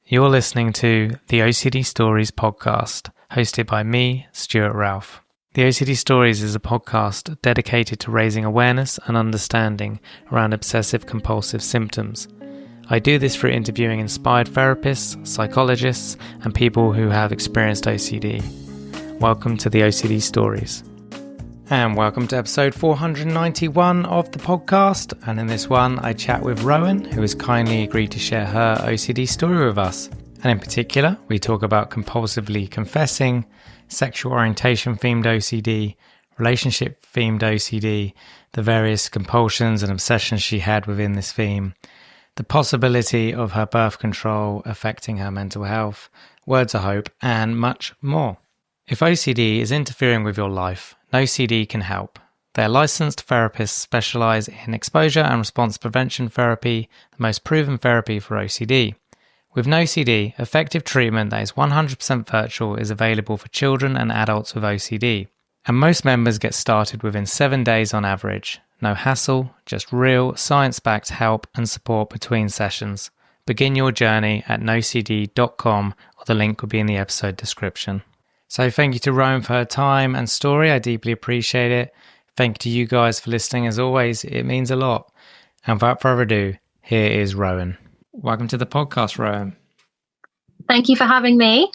You're listening to the OCD Stories podcast, hosted by me, Stuart Ralph. The OCD Stories is a podcast dedicated to raising awareness and understanding around obsessive-compulsive symptoms. I do this through interviewing inspired therapists, psychologists, and people who have experienced OCD. Welcome to the OCD Stories. And welcome to episode 491 of the podcast. And in this one, I chat with Rowen, who has kindly agreed to share her OCD story with us. And in particular, we talk about compulsively confessing, sexual orientation-themed OCD, relationship-themed OCD, the various compulsions and obsessions she had within this theme, the possibility of her birth control affecting her mental health, words of hope, and much more. If OCD is interfering with your life, OCD can help. Their licensed therapists specialise in exposure and response prevention therapy, the most proven therapy for OCD. With NoCD, effective treatment that is 100% virtual is available for children and adults with OCD. And most members get started within 7 days on average. No hassle, just real, science-backed help and support between sessions. Begin your journey at nocd.com, or the link will be in the episode description. So thank you to Rowen for her time and story. I deeply appreciate it. Thank you to you guys for listening. As always, it means a lot. And without further ado, here is Rowen. Welcome to the podcast, Rowen. Thank you for having me.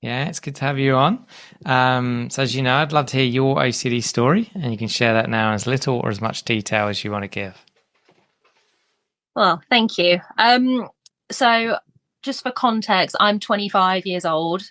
Yeah, it's good to have you on. So as you know, I'd love to hear your OCD story, and you can share that now in as little or as much detail as you want to give. Well, thank you. So just for context, I'm 25 years old.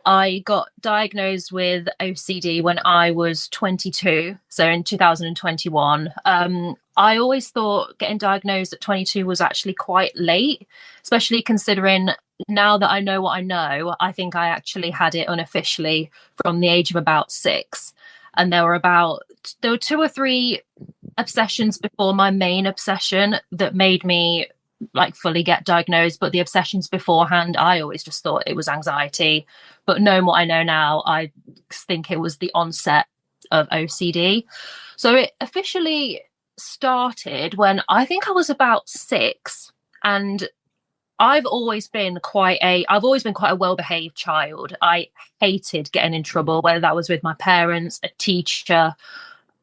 I got diagnosed with OCD when I was 22, so in 2021. I always thought getting diagnosed at 22 was actually quite late, especially considering now that I know what I know. I think I actually had it unofficially from the age of about 6. And there were 2 or 3 obsessions before my main obsession that made me fully get diagnosed, but the obsessions beforehand, I always just thought it was anxiety. But knowing what I know now, I think it was the onset of OCD. So it officially started when I think I was about 6, and I've always been quite a well-behaved child. I hated getting in trouble, whether that was with my parents, a teacher,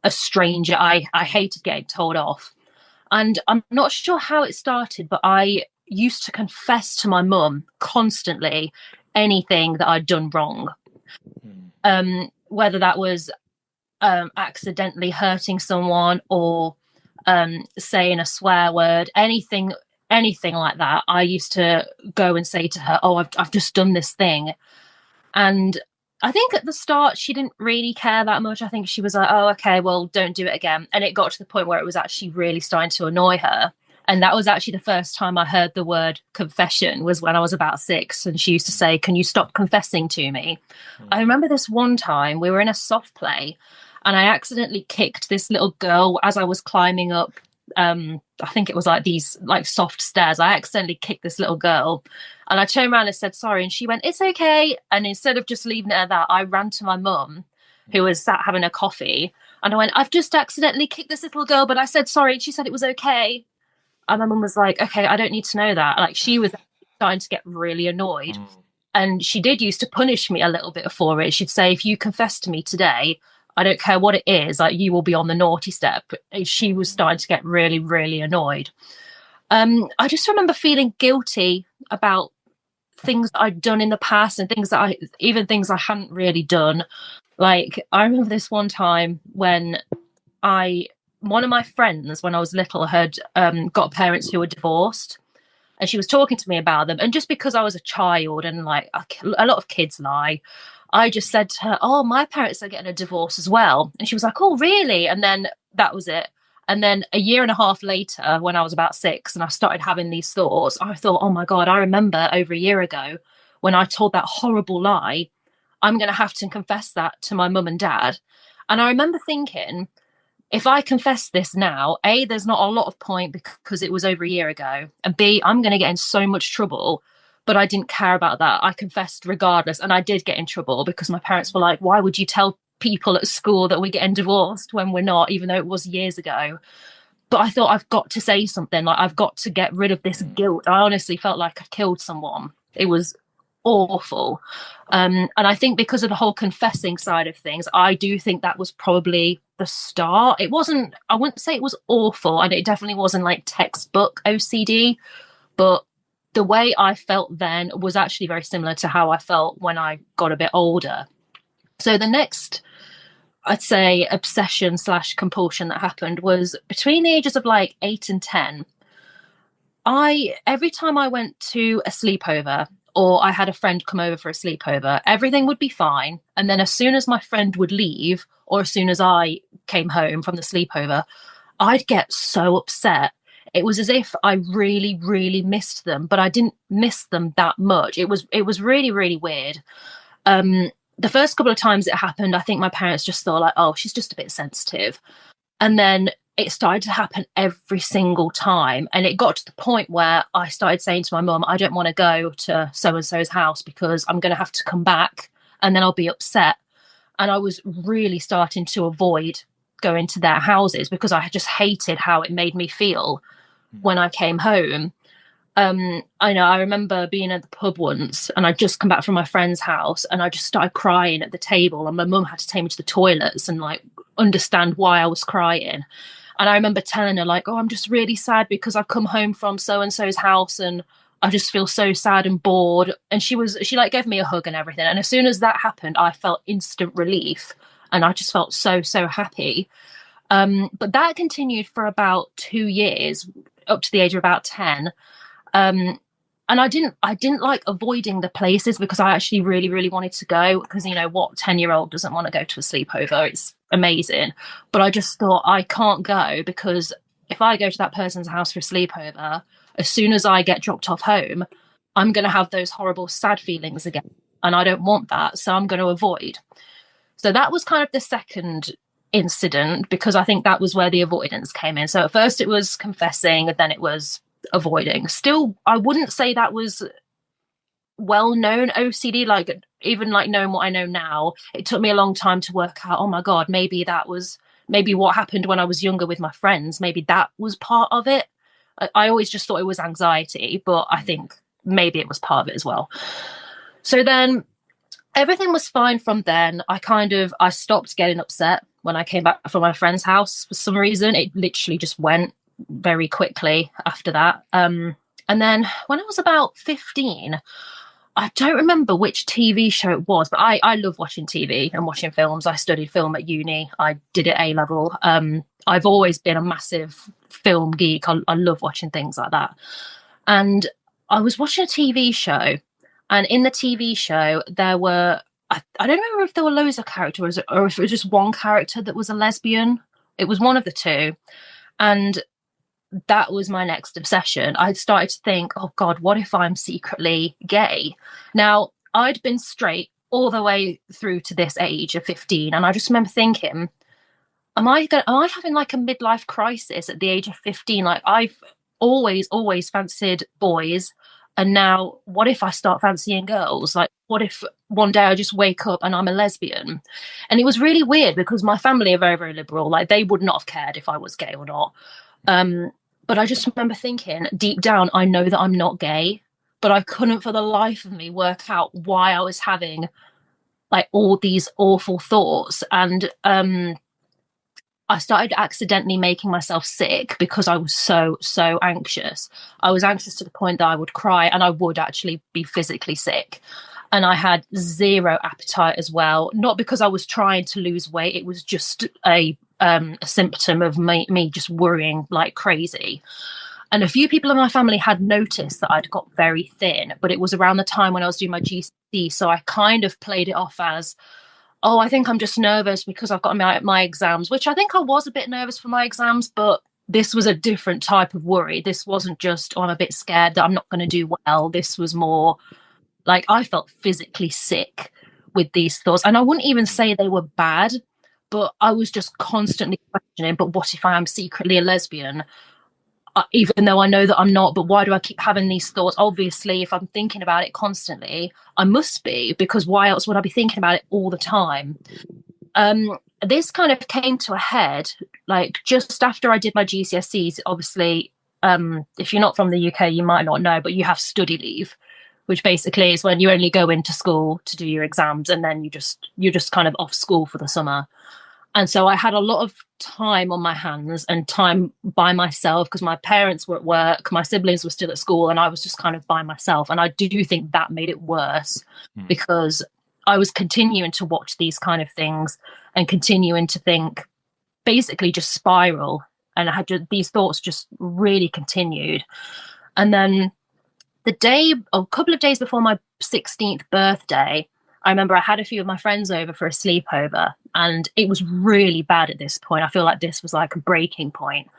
a stranger. I hated getting told off. And I'm not sure how it started, but I used to confess to my mum constantly anything that I'd done wrong. Whether that was accidentally hurting someone or saying a swear word, anything like that. I used to go and say to her, "Oh, I've just done this thing." And I think at the start, she didn't really care that much. I think she was like, "Oh, okay, well, don't do it again." And it got to the point where it was actually really starting to annoy her. And that was actually the first time I heard the word confession, was when I was about 6. And she used to say, "Can you stop confessing to me?" I remember this one time we were in a soft play and I accidentally kicked this little girl as I was climbing up. I think it was these soft stairs. I accidentally kicked this little girl, and I turned around and said sorry, and she went, "It's okay." And instead of just leaving it at that, I ran to my mum, who was sat having a coffee, and I went, "I've just accidentally kicked this little girl, but I said sorry," and she said it was okay. And my mum was like, "Okay, I don't need to know that." She was starting to get really annoyed, and she did used to punish me a little bit for it. She'd say, "If you confess to me today, I don't care what it is, you will be on the naughty step." She was starting to get really, really annoyed. I just remember feeling guilty about things that I'd done in the past and things I hadn't really done. I remember this one time when one of my friends, when I was little, had got parents who were divorced. And she was talking to me about them. And just because I was a child and a lot of kids lie, I just said to her, "Oh, my parents are getting a divorce as well." And she was like, "Oh, really?" And then that was it. And then a year and a half later, when I was about 6 and I started having these thoughts, I thought, "Oh my God, I remember over a year ago when I told that horrible lie, I'm going to have to confess that to my mum and dad." And I remember thinking, if I confess this now, A, there's not a lot of point because it was over a year ago. And B, I'm going to get in so much trouble. But I didn't care about that. I confessed regardless. And I did get in trouble because my parents were like, "Why would you tell people at school that we're getting divorced when we're not," even though it was years ago. But I thought, I've got to say something. I've got to get rid of this guilt. I honestly felt like I killed someone. It was awful. And I think because of the whole confessing side of things, I do think that was probably the start. It wasn't, I wouldn't say it was awful, and it definitely wasn't like textbook OCD, but the way I felt then was actually very similar to how I felt when I got a bit older. So the next, I'd say, obsession slash compulsion that happened was between the ages of like 8 and 10. Every time I went to a sleepover, or I had a friend come over for a sleepover, everything would be fine. And then as soon as my friend would leave, or as soon as I came home from the sleepover, I'd get so upset. It was as if I really, really missed them, but I didn't miss them that much. It was really, really weird. The first couple of times it happened, I think my parents just thought like, oh, she's just a bit sensitive. And then it started to happen every single time. And it got to the point where I started saying to my mum, I don't want to go to so and so's house because I'm going to have to come back and then I'll be upset. And I was really starting to avoid going to their houses because I just hated how it made me feel when I came home. I remember being at the pub once and I'd just come back from my friend's house and I just started crying at the table, and my mum had to take me to the toilets and like understand why I was crying. And I remember telling her like, oh, I'm just really sad because I've come home from so and so's house and I just feel so sad and bored. And she like gave me a hug and everything. And as soon as that happened, I felt instant relief and I just felt so, so happy. But that continued for about 2 years, up to the age of about 10. And I didn't like avoiding the places because I actually really, really wanted to go, because you know what 10-year-old doesn't want to go to a sleepover? It's amazing. But I just thought I can't go because if I go to that person's house for a sleepover, as soon as I get dropped off home, I'm going to have those horrible sad feelings again. And I don't want that. So I'm going to avoid. So that was kind of the second incident, because I think that was where the avoidance came in. So at first it was confessing, and then it was avoiding. Still, I wouldn't say that was well-known OCD, like even like knowing what I know now. It took me a long time to work out, oh my God, maybe what happened when I was younger with my friends. Maybe that was part of it. I always just thought it was anxiety, but I think maybe it was part of it as well. So then everything was fine from then. I stopped getting upset when I came back from my friend's house. For some reason, it literally just went very quickly after that. And then when I was about 15, I don't remember which TV show it was, but I love watching TV and watching films. I studied film at uni. I did it A level. I've always been a massive film geek. I love watching things like that. And I was watching a TV show, and in the TV show, there were, I don't remember if there were loads of characters or if it was just one character that was a lesbian. It was one of the two. And that was my next obsession. I started to think, oh God, what if I'm secretly gay? Now, I'd been straight all the way through to this age of 15. And I just remember thinking, am I having like a midlife crisis at the age of 15? Like I've always fancied boys. And now what if I start fancying girls? Like what if one day I just wake up and I'm a lesbian? And it was really weird because my family are very, very liberal. Like they would not have cared if I was gay or not. But I just remember thinking deep down, I know that I'm not gay, but I couldn't for the life of me work out why I was having like all these awful thoughts. And I started accidentally making myself sick because I was so, so anxious. I was anxious to the point that I would cry and I would actually be physically sick. And I had zero appetite as well. Not because I was trying to lose weight. It was just a symptom of me just worrying like crazy. And a few people in my family had noticed that I'd got very thin, but it was around the time when I was doing my GCSE. So I kind of played it off as, oh, I think I'm just nervous because I've got my exams, which I think I was a bit nervous for my exams, but this was a different type of worry. This wasn't just, oh, I'm a bit scared that I'm not going to do well. This was more like I felt physically sick with these thoughts. And I wouldn't even say they were bad, but I was just constantly questioning, but what if I am secretly a lesbian? Even though I know that I'm not, but why do I keep having these thoughts? Obviously, if I'm thinking about it constantly, I must be, because why else would I be thinking about it all the time? This kind of came to a head, like just after I did my GCSEs. Obviously, if you're not from the UK, you might not know, but you have study leave which basically is when you only go into school to do your exams and then you're just kind of off school for the summer. And so I had a lot of time on my hands and time by myself because my parents were at work, my siblings were still at school, and I was just kind of by myself. And I do think that made it worse because I was continuing to watch these kind of things and continuing to think, basically just spiral. And I had these thoughts just really continued. And then a couple of days before my 16th birthday, I remember I had a few of my friends over for a sleepover, and it was really bad at this point. I feel like this was like a breaking point.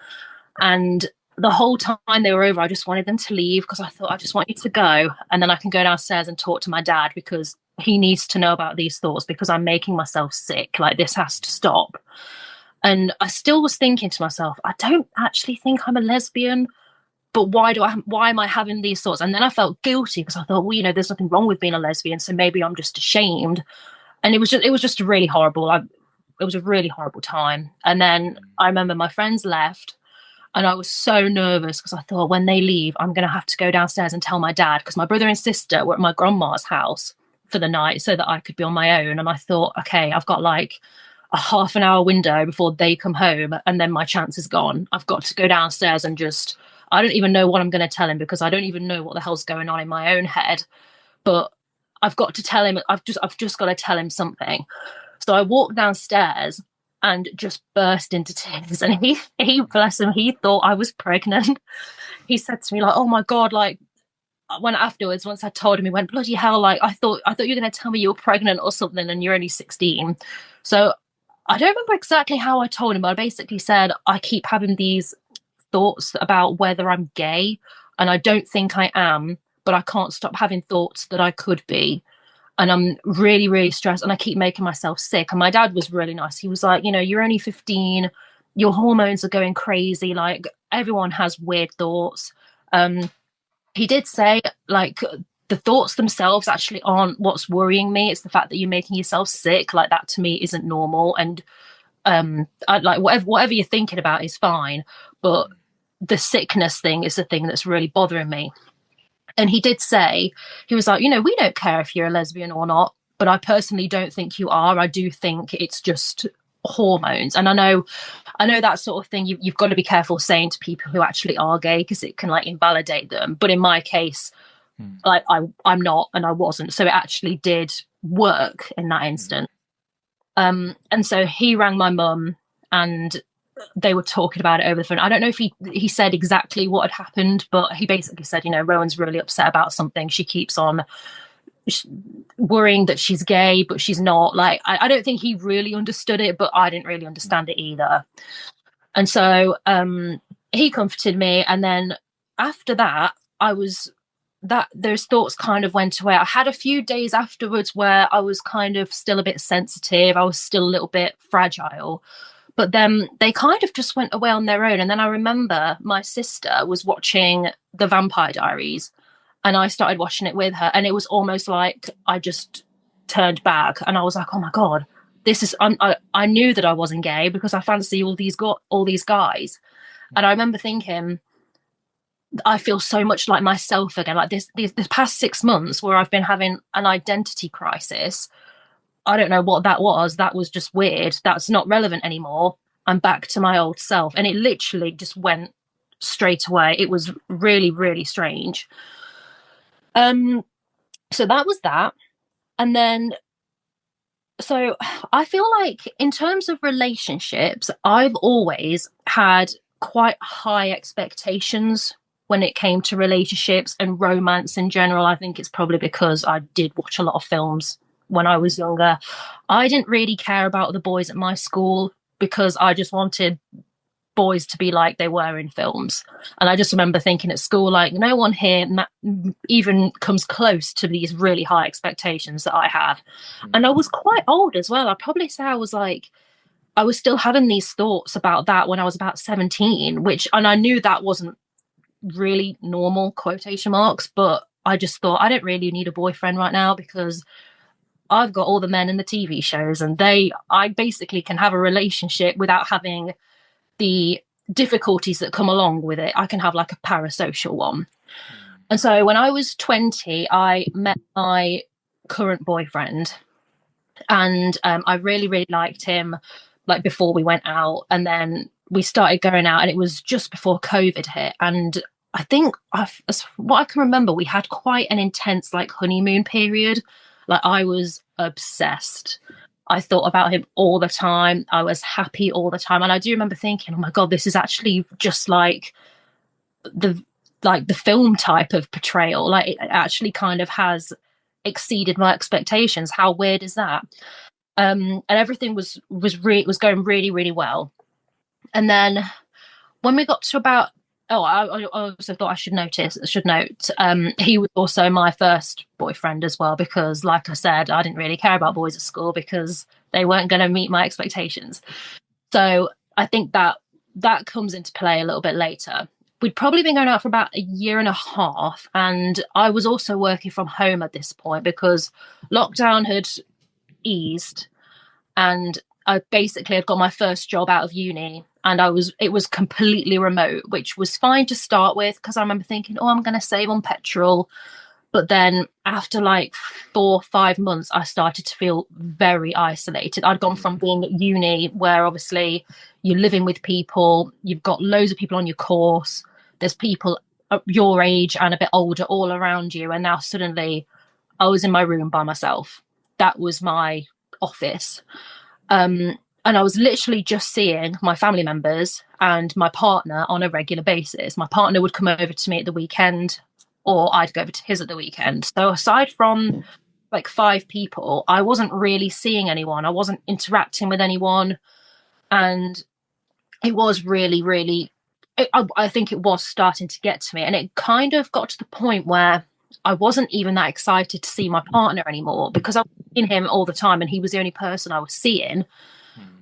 And the whole time they were over, I just wanted them to leave because I thought, I just want you to go. And then I can go downstairs and talk to my dad because he needs to know about these thoughts because I'm making myself sick. Like, this has to stop. And I still was thinking to myself, I don't actually think I'm a lesbian. But why am I having these thoughts? And then I felt guilty because I thought, well, there's nothing wrong with being a lesbian, so maybe I'm just ashamed. And it was just really horrible. It was a really horrible time. And then I remember my friends left, and I was so nervous because I thought, when they leave, I'm going to have to go downstairs and tell my dad, because my brother and sister were at my grandma's house for the night so that I could be on my own. And I thought, okay, I've got like a half an hour window before they come home, and then my chance is gone. I've got to go downstairs and I don't even know what I'm going to tell him because I don't even know what the hell's going on in my own head. But I've got to tell him. I've just got to tell him something. So I walked downstairs and just burst into tears. And he bless him, he thought I was pregnant. He said to me, like, "Oh my God!" Like, when afterwards, once I told him, he went, "Bloody hell! Like, I thought you were going to tell me you were pregnant or something, and you're only 16." So I don't remember exactly how I told him, but I basically said, I keep having these thoughts about whether I'm gay, and I don't think I am, but I can't stop having thoughts that I could be, and I'm really, really stressed, and I keep making myself sick. And my dad was really nice. He was like, you're only 15, your hormones are going crazy, like, everyone has weird thoughts. He did say, like, the thoughts themselves actually aren't what's worrying me, it's the fact that you're making yourself sick. Like, that to me isn't normal, and I, like, whatever you're thinking about is fine, but the sickness thing is the thing that's really bothering me. And he did say, he was like, we don't care if you're a lesbian or not, but I personally don't think you are. I do think it's just hormones. And I know that sort of thing you've got to be careful saying to people who actually are gay, because it can like invalidate them. But in my case, like, I'm not, and I wasn't, so it actually did work in that instant. And so he rang my mum, and they were talking about it over the phone. I don't know if he said exactly what had happened, but he basically said, Rowan's really upset about something. She keeps on worrying that she's gay, but she's not. Like, I don't think he really understood it, but I didn't really understand it either. And so he comforted me. And then after that, those thoughts kind of went away. I had a few days afterwards where I was kind of still a bit sensitive. I was still a little bit fragile. But then they kind of just went away on their own. And then I remember my sister was watching The Vampire Diaries, and I started watching it with her. And it was almost like I just turned back, and I was like, oh my God, this is, I knew that I wasn't gay because I fancy all these guys. And I remember thinking, I feel so much like myself again. Like this past 6 months where I've been having an identity crisis, I don't know what that was. That was just weird. That's not relevant anymore. I'm back to my old self. And it literally just went straight away. It was really, really strange. So that was that. And then, so I feel like in terms of relationships, I've always had quite high expectations when it came to relationships and romance in general. I think it's probably because I did watch a lot of films when I was younger. I didn't really care about the boys at my school because I just wanted boys to be like they were in films. And I just remember thinking at school, like, no one here even comes close to these really high expectations that I have. And I was quite old as well. I'd probably say I was still having these thoughts about that when I was about 17, and I knew that wasn't really normal, quotation marks, but I just thought, I don't really need a boyfriend right now because I've got all the men in the TV shows, and I basically can have a relationship without having the difficulties that come along with it. I can have like a parasocial one. And so when I was 20, I met my current boyfriend, and I really, really liked him, like before we went out. And then we started going out, and it was just before COVID hit. And I think, as what I can remember, we had quite an intense like honeymoon period. Like I was obsessed. I thought about him all the time. I was happy all the time. And I do remember thinking, oh my God, this is actually just the like the film type of portrayal. Like it actually kind of has exceeded my expectations. How weird is that? And everything was going really, really well. And then when we got to about, I also thought I should note, he was also my first boyfriend as well, because like I said, I didn't really care about boys at school because they weren't going to meet my expectations. So I think that comes into play a little bit later. We'd probably been going out for about a year and a half, and I was also working from home at this point because lockdown had eased, and I basically had got my first job out of uni, and it was completely remote, which was fine to start with because I remember thinking, oh, I'm going to save on petrol. But then after like 4 or 5 months, I started to feel very isolated. I'd gone from being at uni, where obviously you're living with people, you've got loads of people on your course, there's people your age and a bit older all around you. And now suddenly I was in my room by myself. That was my office. And I was literally just seeing my family members and my partner on a regular basis. My partner would come over to me at the weekend, or I'd go over to his at the weekend. So aside from like 5 people, I wasn't really seeing anyone. I wasn't interacting with anyone. And it was really, really, I think it was starting to get to me. And it kind of got to the point where I wasn't even that excited to see my partner anymore, because I was seeing him all the time and he was the only person I was seeing.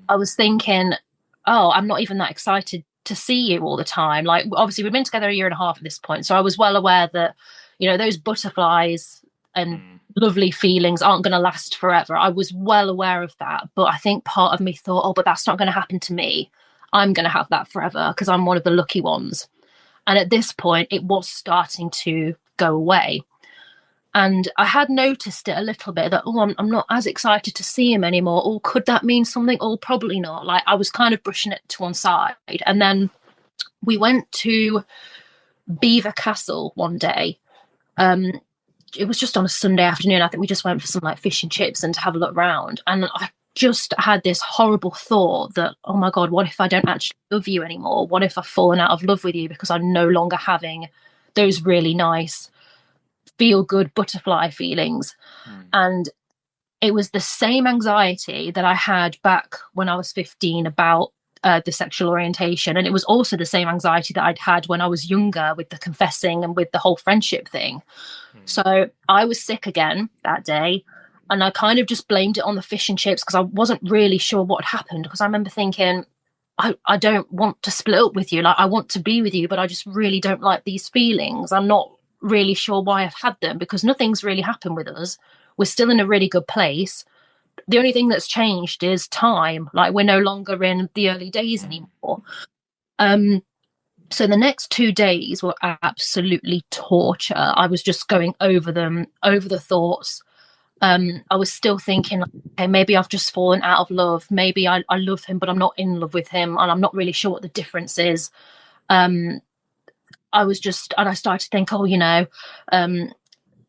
I was thinking, oh, I'm not even that excited to see you all the time. Like, obviously, we've been together a year and a half at this point. So I was well aware that, you know, those butterflies and lovely feelings aren't going to last forever. I was well aware of that. But I think part of me thought, oh, but that's not going to happen to me. I'm going to have that forever because I'm one of the lucky ones. And at this point, it was starting to go away. And I had noticed it a little bit that, oh, I'm not as excited to see him anymore. Or could that mean something? Oh, probably not. Like, I was kind of brushing it to one side. And then we went to Beaver Castle one day. It was just on a Sunday afternoon. I think we just went for some like fish and chips and to have a look around. And I just had this horrible thought that, oh my God, what if I don't actually love you anymore? What if I've fallen out of love with you because I'm no longer having those really nice feel good butterfly feelings? And it was the same anxiety that I had back when I was 15 about the sexual orientation. And it was also the same anxiety that I'd had when I was younger with the confessing and with the whole friendship thing. So I was sick again that day, and I kind of just blamed it on the fish and chips because I wasn't really sure what had happened. Because I remember thinking, I don't want to split up with you. Like, I want to be with you, but I just really don't like these feelings. I'm not really sure why I've had them, because nothing's really happened with us. We're still in a really good place. The only thing that's changed is time. Like, we're no longer in the early days anymore. So the next 2 days were absolutely torture. I was just going over the thoughts. I was still thinking, okay, maybe I've just fallen out of love. Maybe I love him, but I'm not in love with him, and I'm not really sure what the difference is. I started to think, oh, you know,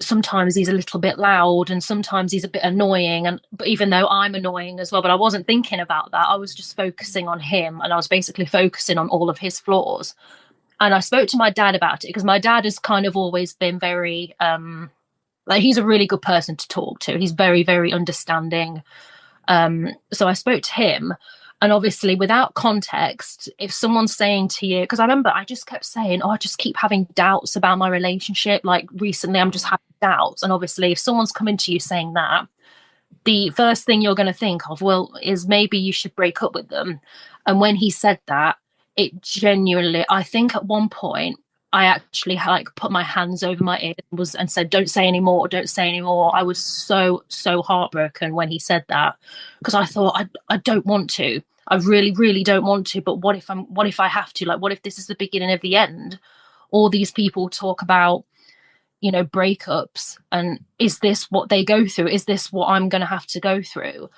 sometimes he's a little bit loud and sometimes he's a bit annoying, but even though I'm annoying as well. But I wasn't thinking about that. I was just focusing on him, and I was basically focusing on all of his flaws. And I spoke to my dad about it, because my dad has kind of always been very like, he's a really good person to talk to. He's very, very understanding. So I spoke to him, and obviously without context, if someone's saying to you, because I remember I just kept saying, oh, I just keep having doubts about my relationship. Like, recently I'm just having doubts. And obviously if someone's coming to you saying that, the first thing you're going to think of, well, is maybe you should break up with them. And when he said that, it genuinely, I think at one point I actually like put my hands over my ears and said, don't say anymore, don't say anymore. I was so heartbroken when he said that, because I thought, I don't want to. I really, really don't want to. But what if I have to? Like, what if this is the beginning of the end? All these people talk about breakups, and is this what they go through? Is this what I'm going to have to go through?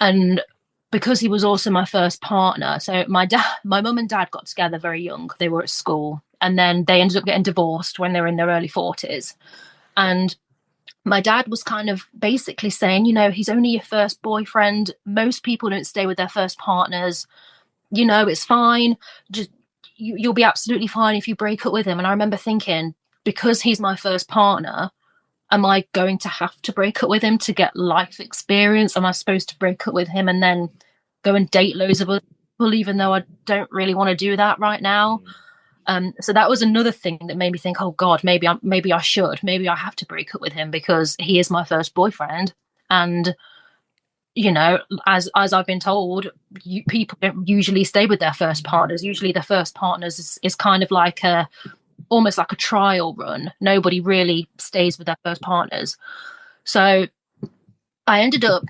And because he was also my first partner, so my mum and dad got together very young. They were at school, and then they ended up getting divorced when they were in their early 40s. And my dad was kind of basically saying, he's only your first boyfriend. Most people don't stay with their first partners. It's fine. Just you'll be absolutely fine if you break up with him. And I remember thinking, because he's my first partner, am I going to have to break up with him to get life experience? Am I supposed to break up with him and then go and date loads of other people, even though I don't really want to do that right now? So that was another thing that made me think, oh God, maybe I have to break up with him because he is my first boyfriend. And as I've been told, people don't usually stay with their first partners. Usually their first partners is kind of like almost like a trial run. Nobody really stays with their first partners. So I ended up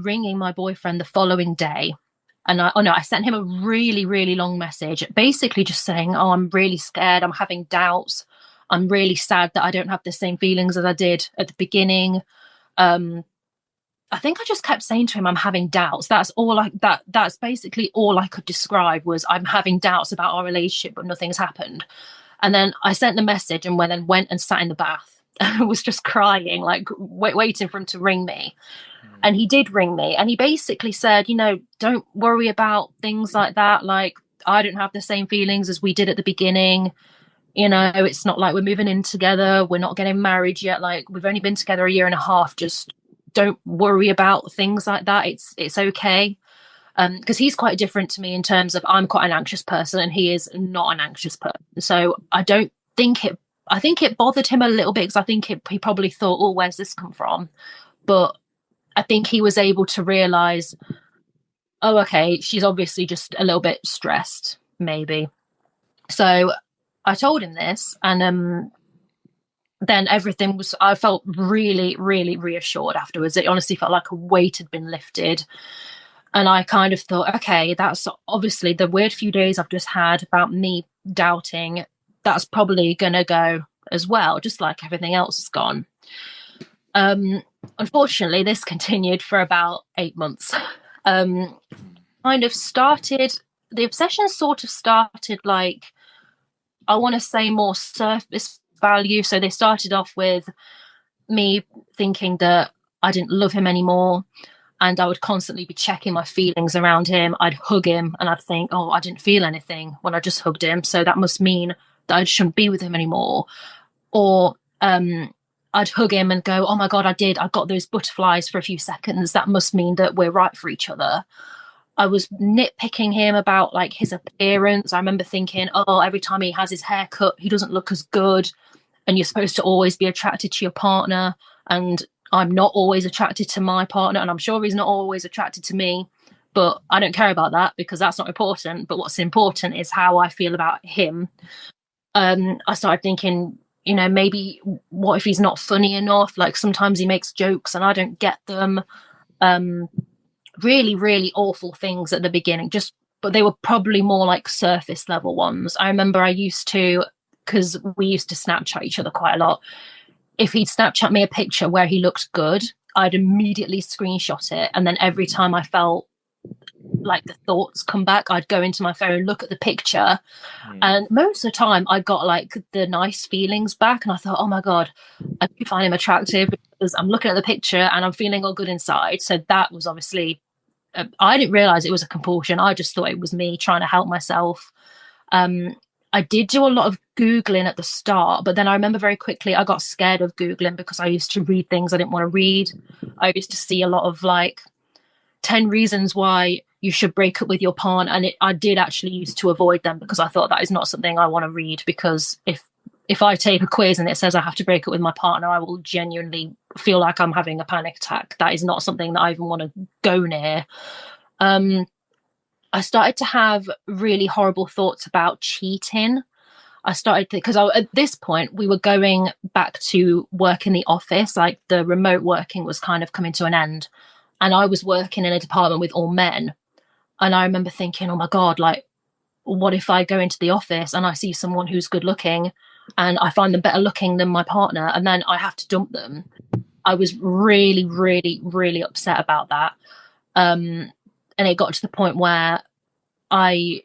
ringing my boyfriend the following day. And I sent him a really, really long message, basically just saying, oh, I'm really scared. I'm having doubts. I'm really sad that I don't have the same feelings as I did at the beginning. I think I just kept saying to him, I'm having doubts. That's basically all I could describe was I'm having doubts about our relationship, but nothing's happened. And then I sent the message and then went and sat in the bath and was just crying, like waiting for him to ring me. And he did ring me, and he basically said, don't worry about things like that. Like, I don't have the same feelings as we did at the beginning. It's not like we're moving in together. We're not getting married yet. Like, we've only been together a year and a half. Just don't worry about things like that. It's okay. Because he's quite different to me in terms of I'm quite an anxious person and he is not an anxious person. So I think it bothered him a little bit, because I think he probably thought, oh, where's this come from? But I think he was able to realize, oh, okay, she's obviously just a little bit stressed, maybe. So I told him this, and then I felt really, really reassured afterwards. It honestly felt like a weight had been lifted. And I kind of thought, okay, that's obviously the weird few days I've just had about me doubting, that's probably going to go as well, just like everything else has gone. Unfortunately, this continued for about 8 months. The obsession sort of started like, I want to say more surface value. So they started off with me thinking that I didn't love him anymore, and I would constantly be checking my feelings around him. I'd hug him and I'd think, oh, I didn't feel anything when I just hugged him, so that must mean that I shouldn't be with him anymore. Or I'd hug him and go, oh my God, I got those butterflies for a few seconds. That must mean that we're right for each other. I was nitpicking him about like his appearance. I remember thinking, oh, every time he has his hair cut, he doesn't look as good. And you're supposed to always be attracted to your partner. And I'm not always attracted to my partner. And I'm sure he's not always attracted to me. But I don't care about that because that's not important. But what's important is how I feel about him. I started thinking, maybe what if he's not funny enough? Like, sometimes he makes jokes and I don't get them. Really, really awful things at the beginning, but they were probably more like surface level ones. I remember because we used to Snapchat each other quite a lot. If he'd Snapchat me a picture where he looked good, I'd immediately screenshot it. And then every time I felt like the thoughts come back, I'd go into my phone, look at the picture. And most of the time I got like the nice feelings back. And I thought, oh my God, I do find him attractive because I'm looking at the picture and I'm feeling all good inside. So that was obviously, I didn't realize it was a compulsion. I just thought it was me trying to help myself. I did do a lot of Googling at the start, but then I remember very quickly I got scared of Googling because I used to read things I didn't want to read. I used to see a lot of like 10 reasons why you should break up with your partner, and I did actually used to avoid them because I thought that is not something I want to read, because if I take a quiz and it says I have to break up with my partner, I will genuinely feel like I'm having a panic attack. That is not something that I even want to go near. I started to have really horrible thoughts about cheating. I started because at this point we were going back to work in the office, like the remote working was kind of coming to an end, and I was working in a department with all men. And I remember thinking, oh my God, like, what if I go into the office and I see someone who's good looking? and I find them better looking than my partner, and then I have to dump them. I was really, really, really upset about that. And it got to the point where I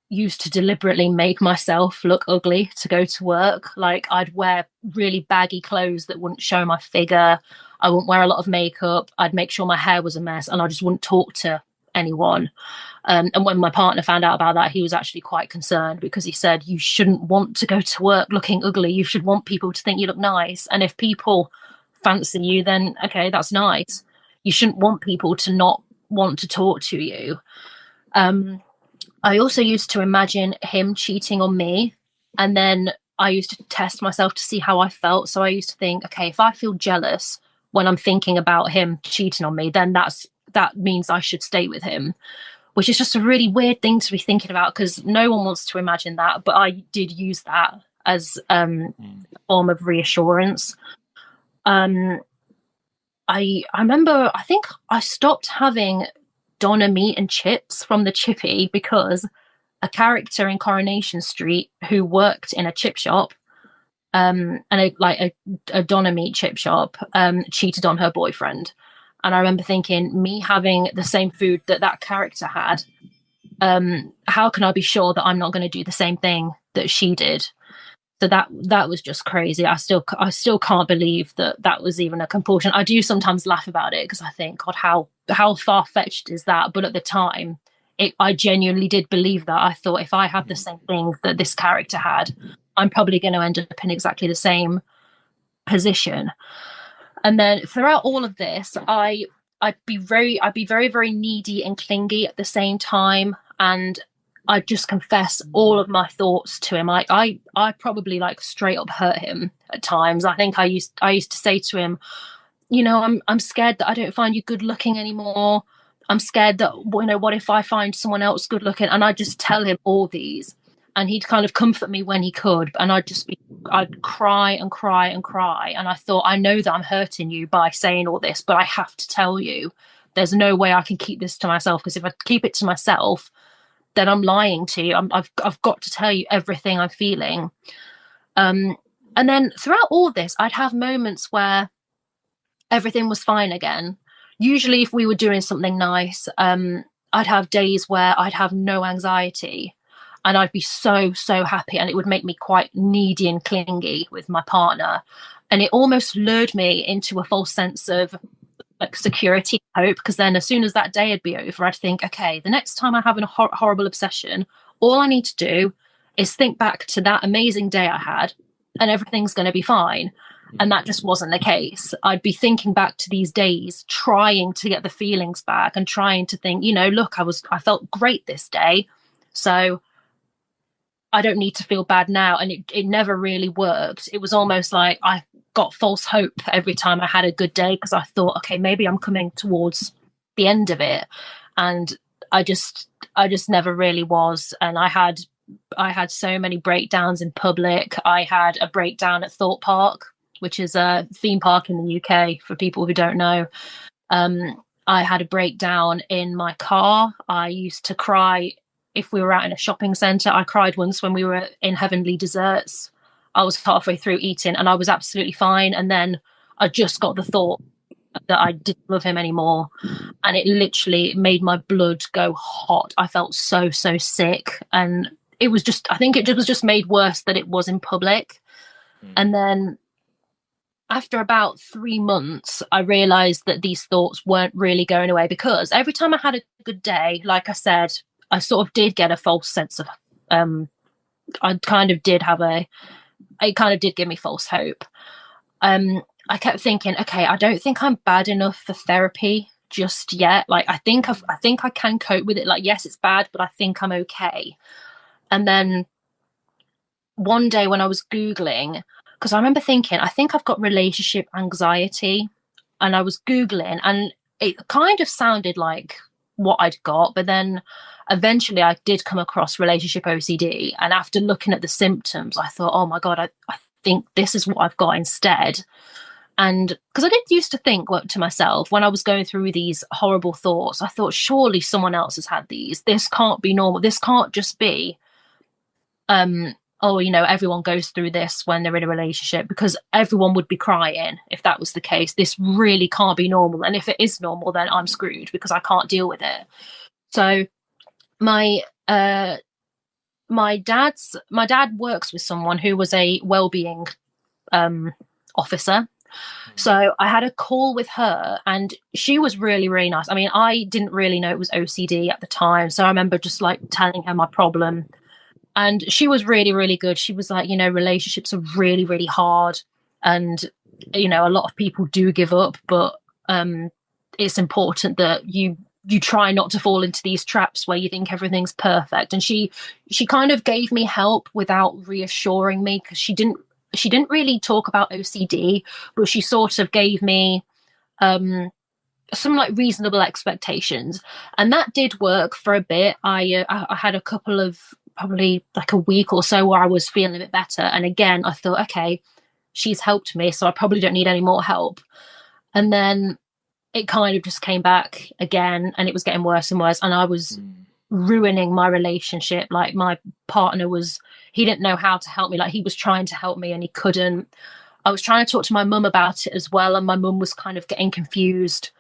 used to deliberately make myself look ugly to go to work. Like, I'd wear really baggy clothes that wouldn't show my figure. I wouldn't wear a lot of makeup. I'd make sure my hair was a mess, and I just wouldn't talk to anyone. And when my partner found out about that, he was actually quite concerned, because he said, you shouldn't want to go to work looking ugly. You should want people to think you look nice. And if people fancy you, then okay, that's nice. You shouldn't want people to not want to talk to you. I also used to imagine him cheating on me, and then I used to test myself to see how I felt. So I used to think, okay, if I feel jealous when I'm thinking about him cheating on me, then that means I should stay with him, which is just a really weird thing to be thinking about, because no one wants to imagine that. But I did use that as a form of reassurance. I remember, I think I stopped having Donna meat and chips from the chippy because a character in Coronation Street who worked in a chip shop, and a Donna meat chip shop, cheated on her boyfriend. And I remember thinking, me having the same food that character had, how can I be sure that I'm not going to do the same thing that she did? So that was just crazy. I still can't believe that was even a compulsion. I do sometimes laugh about it, because I think, God, how far-fetched is that? But at the time, I genuinely did believe that. I thought, if I have the same thing that this character had, I'm probably going to end up in exactly the same position. And then throughout all of this, I'd be very, very needy and clingy at the same time, and I'd just confess all of my thoughts to him. I probably straight up hurt him at times. I think I used to say to him, I'm scared that I don't find you good looking anymore. I'm scared that, what if I find someone else good looking? And I'd just tell him all these, and he'd kind of comfort me when he could. And I'd cry and cry and cry. And I thought, I know that I'm hurting you by saying all this, but I have to tell you. There's no way I can keep this to myself, because if I keep it to myself, then I'm lying to you. I've got to tell you everything I'm feeling. And then throughout all this, I'd have moments where everything was fine again. Usually if we were doing something nice, I'd have days where I'd have no anxiety, and I'd be so, so happy, and it would make me quite needy and clingy with my partner. And it almost lured me into a false sense of security, hope, because then as soon as that day would be over, I'd think, okay, the next time I have a horrible obsession, all I need to do is think back to that amazing day I had, and everything's going to be fine. And that just wasn't the case. I'd be thinking back to these days, trying to get the feelings back, and trying to think, look, I felt great this day, so I don't need to feel bad now. And it never really worked. It was almost like I got false hope every time I had a good day, because I thought, okay, maybe I'm coming towards the end of it. And I just never really was. And I had so many breakdowns in public. I had a breakdown at Thorpe Park, which is a theme park in the UK for people who don't know. I had a breakdown in my car. I used to cry if we were out in a shopping centre. I cried once when we were in Heavenly Desserts. I was halfway through eating and I was absolutely fine. And then I just got the thought that I didn't love him anymore. And it literally made my blood go hot. I felt so, so sick. And it was just, I think it was just made worse that it was in public. And then after about 3 months, I realised that these thoughts weren't really going away, because every time I had a good day, like I said, I sort of did get a false sense of, it kind of did give me false hope. I kept thinking, okay, I don't think I'm bad enough for therapy just yet. I think I can cope with it. Yes, it's bad, but I think I'm okay. And then one day when I was Googling, because I remember thinking, I think I've got relationship anxiety, and I was Googling, and it kind of sounded like what I'd got, but then eventually I did come across relationship OCD, and after looking at the symptoms, I thought, oh my God, I think this is what I've got instead. And because I did used to think to myself, when I was going through these horrible thoughts, I thought, surely someone else has had these. This can't be normal. This can't just be oh, everyone goes through this when they're in a relationship, because everyone would be crying if that was the case. This really can't be normal. And if it is normal, then I'm screwed because I can't deal with it. So my dad works with someone who was a well-being officer. So I had a call with her, and she was really, really nice. I mean, I didn't really know it was OCD at the time. So I remember just like telling her my problem. And she was really, really good. She was like, relationships are really, really hard. And, a lot of people do give up, but it's important that you try not to fall into these traps where you think everything's perfect. And she kind of gave me help without reassuring me, because she didn't really talk about OCD, but she sort of gave me some like reasonable expectations, and that did work for a bit. I had a couple of, probably like a week or so, where I was feeling a bit better, and again I thought, okay, she's helped me, so I probably don't need any more help. And then it kind of just came back again, and it was getting worse and worse, and I was ruining my relationship. Like, my partner he didn't know how to help me. Like, he was trying to help me and he couldn't. I was trying to talk to my mum about it as well, and my mum was kind of getting confused,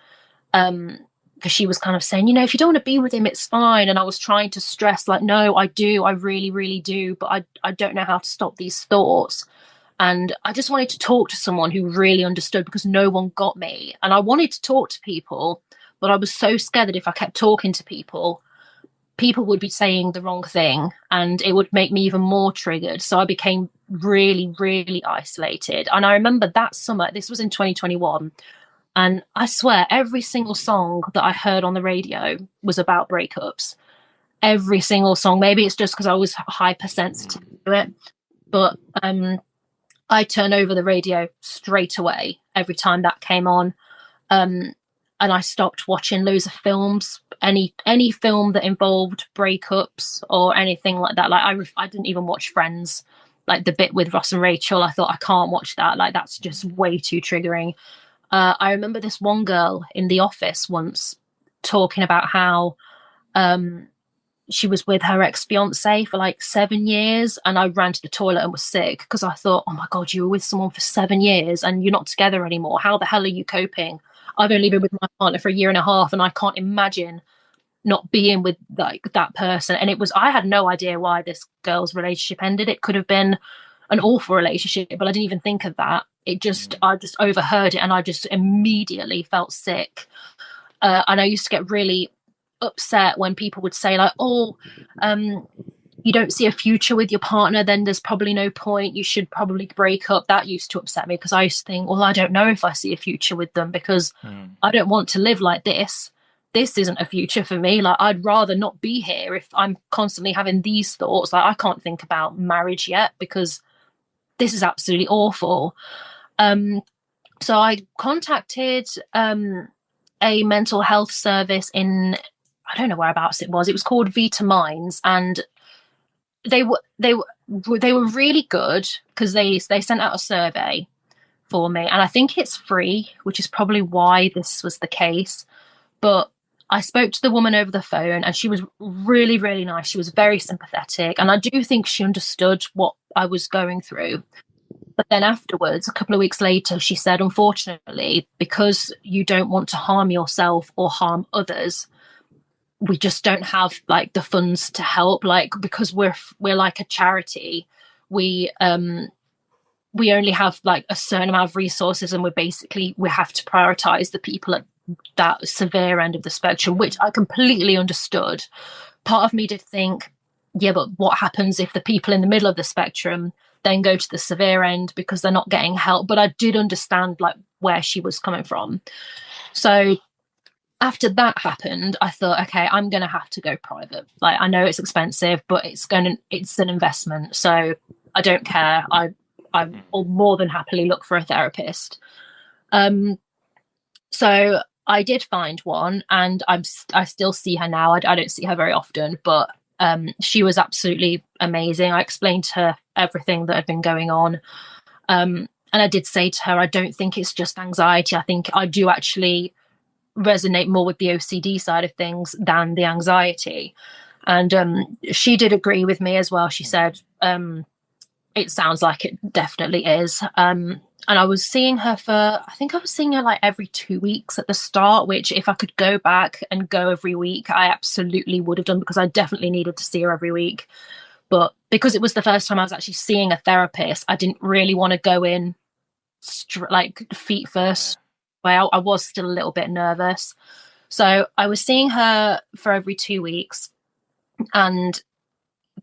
because she was kind of saying, if you don't want to be with him, it's fine. And I was trying to stress, like, no, I do, I really, really do, but I don't know how to stop these thoughts. And I just wanted to talk to someone who really understood, because no one got me. And I wanted to talk to people, but I was so scared that if I kept talking to people would be saying the wrong thing, and it would make me even more triggered. So I became really, really isolated. And I remember that summer, this was in 2021, and I swear every single song that I heard on the radio was about breakups. Every single song. Maybe it's just because I was hypersensitive to it, but I turn over the radio straight away every time that came on. And I stopped watching loads of films, any film that involved breakups or anything like that. Like, I didn't even watch Friends, like the bit with Ross and Rachel. I thought, I can't watch that. Like, that's just way too triggering. I remember this one girl in the office once talking about how she was with her ex-fiance for like 7 years, and I ran to the toilet and was sick, because I thought, oh my God, you were with someone for 7 years and you're not together anymore. How the hell are you coping? I've only been with my partner for 1.5 years, and I can't imagine not being with like that person. And I had no idea why this girl's relationship ended. It could have been an awful relationship, but I didn't even think of that. I just overheard it, and I just immediately felt sick. And I used to get really upset when people would say, like, oh, you don't see a future with your partner, then there's probably no point, you should probably break up. That used to upset me, because I used to think, well, I don't know if I see a future with them, because I don't want to live like this. This isn't a future for me. Like, I'd rather not be here if I'm constantly having these thoughts. Like, I can't think about marriage yet, because this is absolutely awful. So I contacted a mental health service in, I don't know whereabouts it was. It was called Vita Minds, and they were really good, because they sent out a survey for me, and I think it's free, which is probably why this was the case. But I spoke to the woman over the phone, and she was really, really nice. She was very sympathetic, and I do think she understood what I was going through. But then afterwards, a couple of weeks later, she said, unfortunately, because you don't want to harm yourself or harm others, we just don't have like the funds to help. Like, because we're like a charity, we only have like a certain amount of resources, and we have to prioritize the people at that severe end of the spectrum, which I completely understood. Part of me did think, yeah, but what happens if the people in the middle of the spectrum then go to the severe end because they're not getting help? But I did understand like where she was coming from. So after that happened, I thought, okay, I'm going to have to go private. Like, I know it's expensive, but it's an investment. So I don't care. I will more than happily look for a therapist. So I did find one, and I still see her now. I don't see her very often, but she was absolutely amazing. I explained to her everything that had been going on. And I did say to her, I don't think it's just anxiety. I think I do actually resonate more with the OCD side of things than the anxiety. And she did agree with me as well. She said, It sounds like it definitely is. And I was seeing her I think I was seeing her like every 2 weeks at the start, which if I could go back and go every week, I absolutely would have done, because I definitely needed to see her every week. But because it was the first time I was actually seeing a therapist, I didn't really want to go in like feet first. Well, I was still a little bit nervous. So I was seeing her for every 2 weeks, and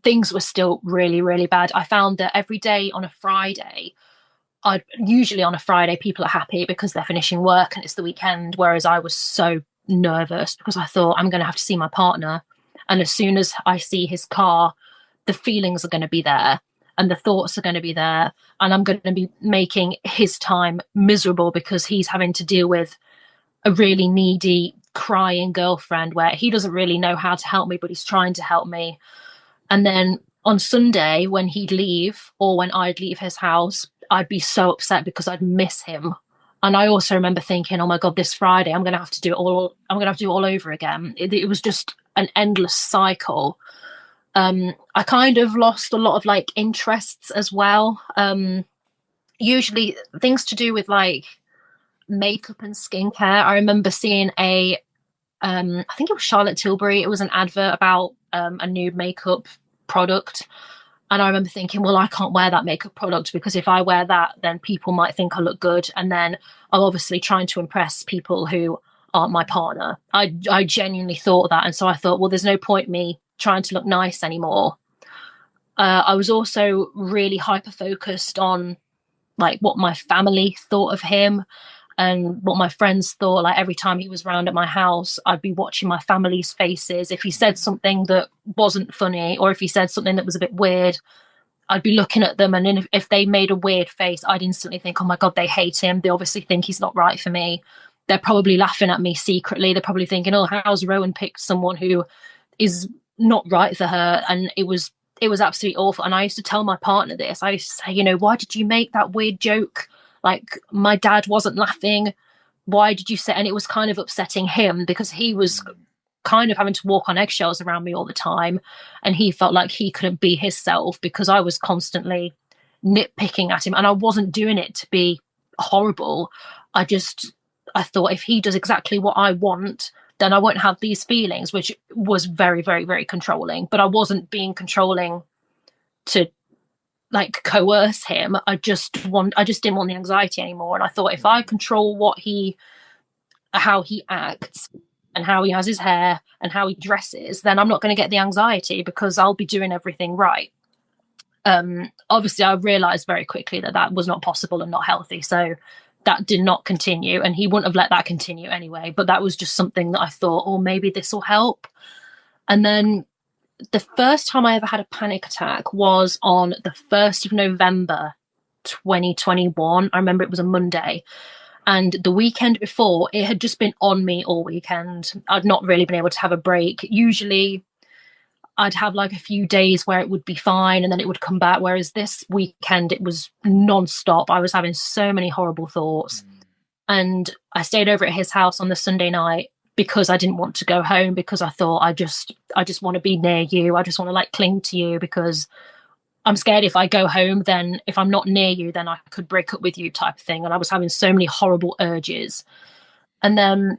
things were still really, really bad. I found that every day on a Friday, usually on a Friday, people are happy because they're finishing work and it's the weekend. Whereas I was so nervous because I thought I'm going to have to see my partner. And as soon as I see his car, the feelings are going to be there and the thoughts are going to be there. And I'm going to be making his time miserable because he's having to deal with a really needy, crying girlfriend where he doesn't really know how to help me, but he's trying to help me. And then on Sunday, when he'd leave or when I'd leave his house, I'd be so upset because I'd miss him. And I also remember thinking, oh my God, this Friday, I'm going to have to do it all over again. It was just an endless cycle. I kind of lost a lot of like interests as well. Usually things to do with like makeup and skincare. I remember seeing I think it was Charlotte Tilbury. It was an advert about a new makeup product. And I remember thinking, well, I can't wear that makeup product because if I wear that, then people might think I look good. And then I'm obviously trying to impress people who aren't my partner. I genuinely thought that. And so I thought, well, there's no point me trying to look nice anymore. I was also really hyper focused on like what my family thought of him and what my friends thought. Like every time he was around at my house, I'd be watching my family's faces. If he said something that wasn't funny or if he said something that was a bit weird, I'd be looking at them, and if they made a weird face, I'd instantly think, oh my God, they hate him. They obviously think he's not right for me. They're probably laughing at me secretly. They're probably thinking, oh, how's Rowen picked someone who is not right for her? And it was absolutely awful. And I used to tell my partner this. I used to say, why did you make that weird joke? Like, my dad wasn't laughing. Why did you say? And it was kind of upsetting him because he was kind of having to walk on eggshells around me all the time. And he felt like he couldn't be himself because I was constantly nitpicking at him. And I wasn't doing it to be horrible. I thought if he does exactly what I want, then I won't have these feelings, which was very, very, very controlling. But I wasn't being controlling to like coerce him. I just didn't want the anxiety anymore. And I thought if I control how he acts and how he has his hair and how he dresses, then I'm not going to get the anxiety because I'll be doing everything right. Obviously I realized very quickly that was not possible and not healthy. So that did not continue, and he wouldn't have let that continue anyway. But that was just something that I thought, oh, maybe this will help. And then the first time I ever had a panic attack was on the 1st of November, 2021. I remember it was a Monday. And the weekend before, it had just been on me all weekend. I'd not really been able to have a break. Usually I'd have like a few days where it would be fine and then it would come back. Whereas this weekend, it was nonstop. I was having so many horrible thoughts. And I stayed over at his house on the Sunday night because I didn't want to go home, because I thought I just want to be near you. I just want to like cling to you because I'm scared if I go home, then if I'm not near you, then I could break up with you type of thing. And I was having so many horrible urges. And then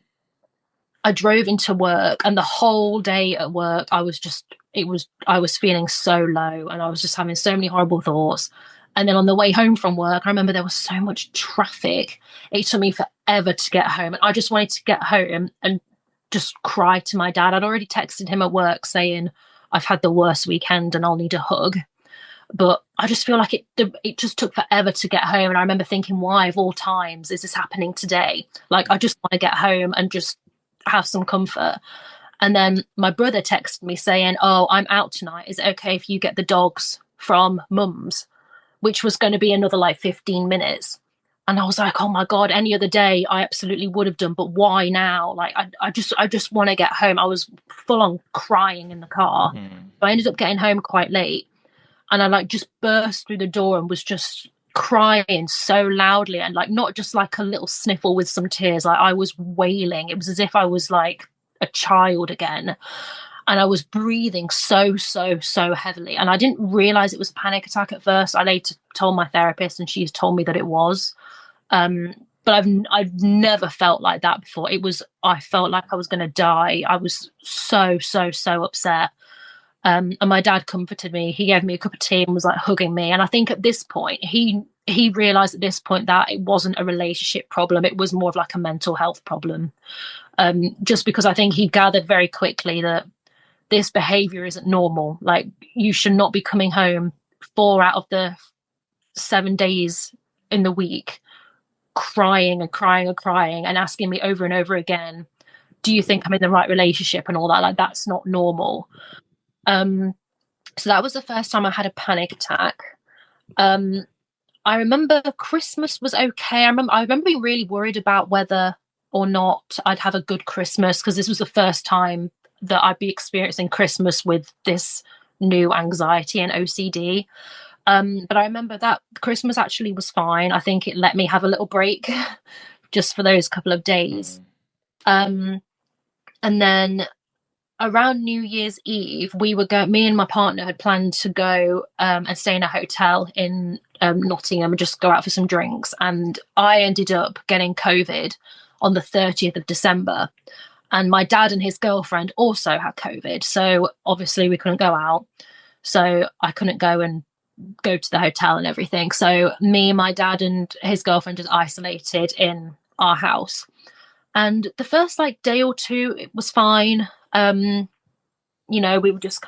I drove into work, and the whole day at work, I was feeling so low and I was just having so many horrible thoughts. And then on the way home from work, I remember there was so much traffic. It took me forever to get home. And I just wanted to get home and just cry to my dad. I'd already texted him at work saying, I've had the worst weekend and I'll need a hug. But I just feel like it just took forever to get home. And I remember thinking, why of all times is this happening today? Like, I just want to get home and just have some comfort. And then my brother texted me saying, oh, I'm out tonight. Is it okay if you get the dogs from mum's? Which was going to be another like 15 minutes. And I was like, oh my God, any other day I absolutely would have done. But why now? Like, I just want to get home. I was full on crying in the car. So I ended up getting home quite late. And I like just burst through the door and was just crying so loudly, and like not just like a little sniffle with some tears. Like I was wailing. It was as if I was like a child again. and I was breathing so heavily, and I didn't realize it was a panic attack at first. I later told my therapist, and she's told me that it was. But I've never felt like that before. I felt like I was going to die. I was so upset. And my dad comforted me. He gave me a cup of tea and was like hugging me. And I think at this point, he realized at this point that it wasn't a relationship problem. It was more of like a mental health problem. Just because I think he gathered very quickly that this behavior isn't normal. Like, you should not be coming home 4 out of the 7 days in the week crying and asking me over and over again, do you think I'm in the right relationship and all that? Like, that's not normal. So that was the first time I had a panic attack. I remember Christmas was okay. I remember being really worried about whether or not I'd have a good Christmas, because this was the first time that I'd be experiencing Christmas with this new anxiety and OCD. But I remember that Christmas actually was fine. I think it let me have a little break just for those couple of days. And then around New Year's Eve, me and my partner had planned to go and stay in a hotel in Nottingham and just go out for some drinks. And I ended up getting COVID on the 30th of December. And my dad and his girlfriend also had COVID. So obviously we couldn't go out. So I couldn't go to the hotel and everything. So me, my dad and his girlfriend just isolated in our house. And the first day or two, it was fine. We were just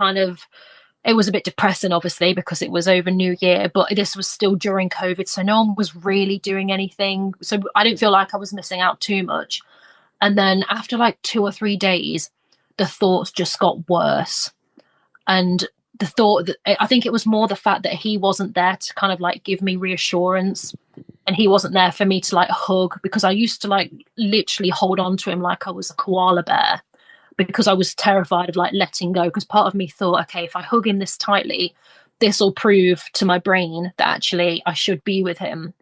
it was a bit depressing, obviously, because it was over New Year, but this was still during COVID. So no one was really doing anything. So I didn't feel like I was missing out too much. And then after 2 or 3 days, the thoughts just got worse. And the thought that I think it was more the fact that he wasn't there to give me reassurance, and he wasn't there for me to hug, because I used to literally hold on to him like I was a koala bear, because I was terrified of letting go, because part of me thought, okay, if I hug him this tightly, this will prove to my brain that actually I should be with him.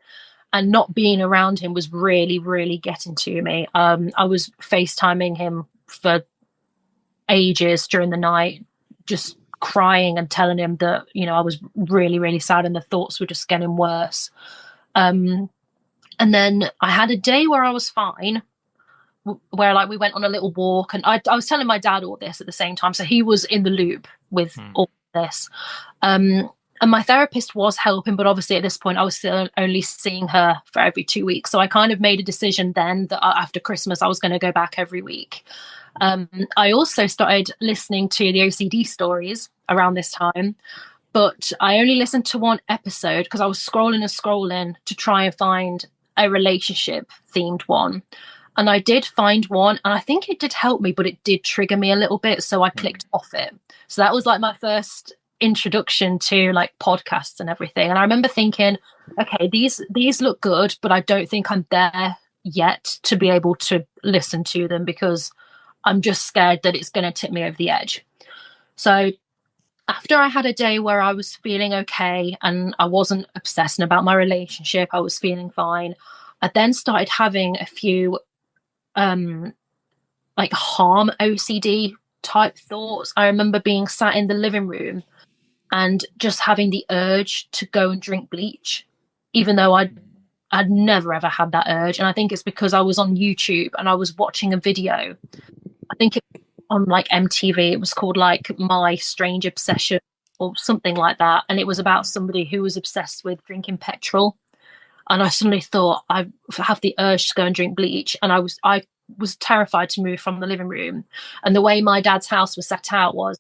And not being around him was really, really getting to me. I was FaceTiming him for ages during the night, just crying and telling him that, I was really, really sad, and the thoughts were just getting worse. And then I had a day where I was fine, where we went on a little walk, and I was telling my dad all this at the same time. So he was in the loop with all this. And my therapist was helping, but obviously at this point I was still only seeing her for every 2 weeks. So I kind of made a decision then that after Christmas I was going to go back every week. I also started listening to the OCD stories around this time, but I only listened to one episode because I was scrolling to try and find a relationship themed one. And I did find one, and I think it did help me, but it did trigger me a little bit. So I clicked off it. So that was my first introduction to podcasts and everything. And I remember thinking, okay, these look good, but I don't think I'm there yet to be able to listen to them, because I'm just scared that it's going to tip me over the edge. So after I had a day where I was feeling okay and I wasn't obsessing about my relationship, I was feeling fine, I then started having a few harm OCD type thoughts. I remember being sat in the living room and just having the urge to go and drink bleach, even though I'd never ever had that urge. And I think it's because I was on YouTube and I was watching a video. I think it on MTV. It was called My Strange Obsession or something like that. And it was about somebody who was obsessed with drinking petrol. And I suddenly thought, I have the urge to go and drink bleach. And I was terrified to move from the living room. And the way my dad's house was set out was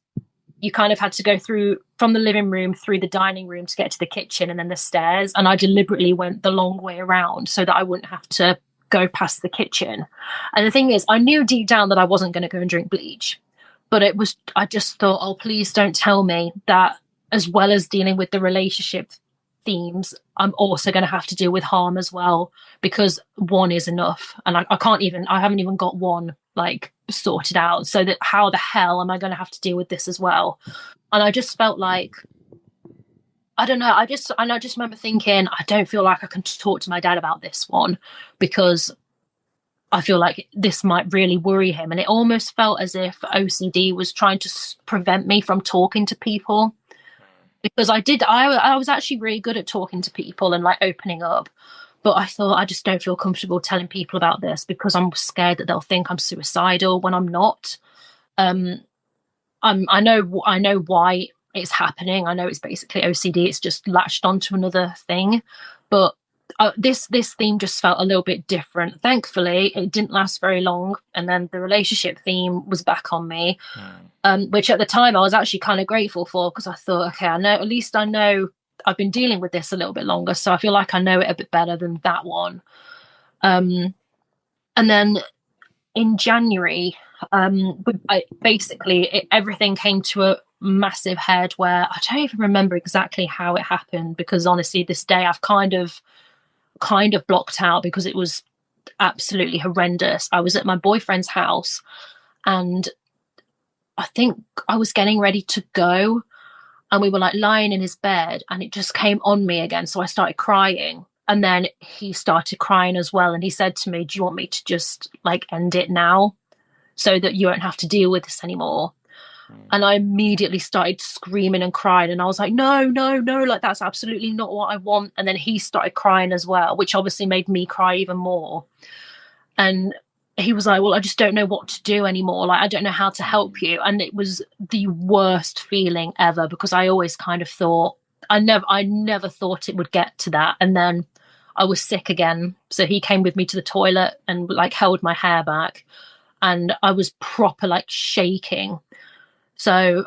you kind of had to go from the living room through the dining room to get to the kitchen and then the stairs. And I deliberately went the long way around so that I wouldn't have to go past the kitchen. And the thing is, I knew deep down that I wasn't going to go and drink bleach. But I just thought, oh, please don't tell me that as well as dealing with the relationship themes, I'm also going to have to deal with harm as well, because one is enough. And I haven't even got one sorted out. So that how the hell am I going to have to deal with this as well? And I just felt I don't know. I just remember thinking, I don't feel like I can talk to my dad about this one, because I feel like this might really worry him. And it almost felt as if OCD was trying to prevent me from talking to people, because I was actually really good at talking to people and like opening up. But I thought, I just don't feel comfortable telling people about this because I'm scared that they'll think I'm suicidal when I'm not. I know why it's happening. I know it's basically OCD. It's just latched onto another thing. But this theme just felt a little bit different. Thankfully, it didn't last very long, and then the relationship theme was back on me, which at the time I was actually kind of grateful for, because I thought, okay, at least I know I've been dealing with this a little bit longer, so I feel like I know it a bit better than that one. And then in January, everything came to a massive head where I don't even remember exactly how it happened, because honestly, this day I've kind of blocked out because it was absolutely horrendous. I was at my boyfriend's house, and I think I was getting ready to go, and we were like lying in his bed, and it just came on me again. So I started crying, and then he started crying as well. And he said to me, do you want me to just like end it now so that you won't have to deal with this anymore? And I immediately started screaming and crying, and I was like, no, like that's absolutely not what I want. And then he started crying as well, which obviously made me cry even more. And he was like, well, I just don't know what to do anymore. Like, I don't know how to help you. And it was the worst feeling ever, because I always kind of thought, I never thought it would get to that. And then I was sick again. So he came with me to the toilet and like held my hair back, and I was proper like shaking. So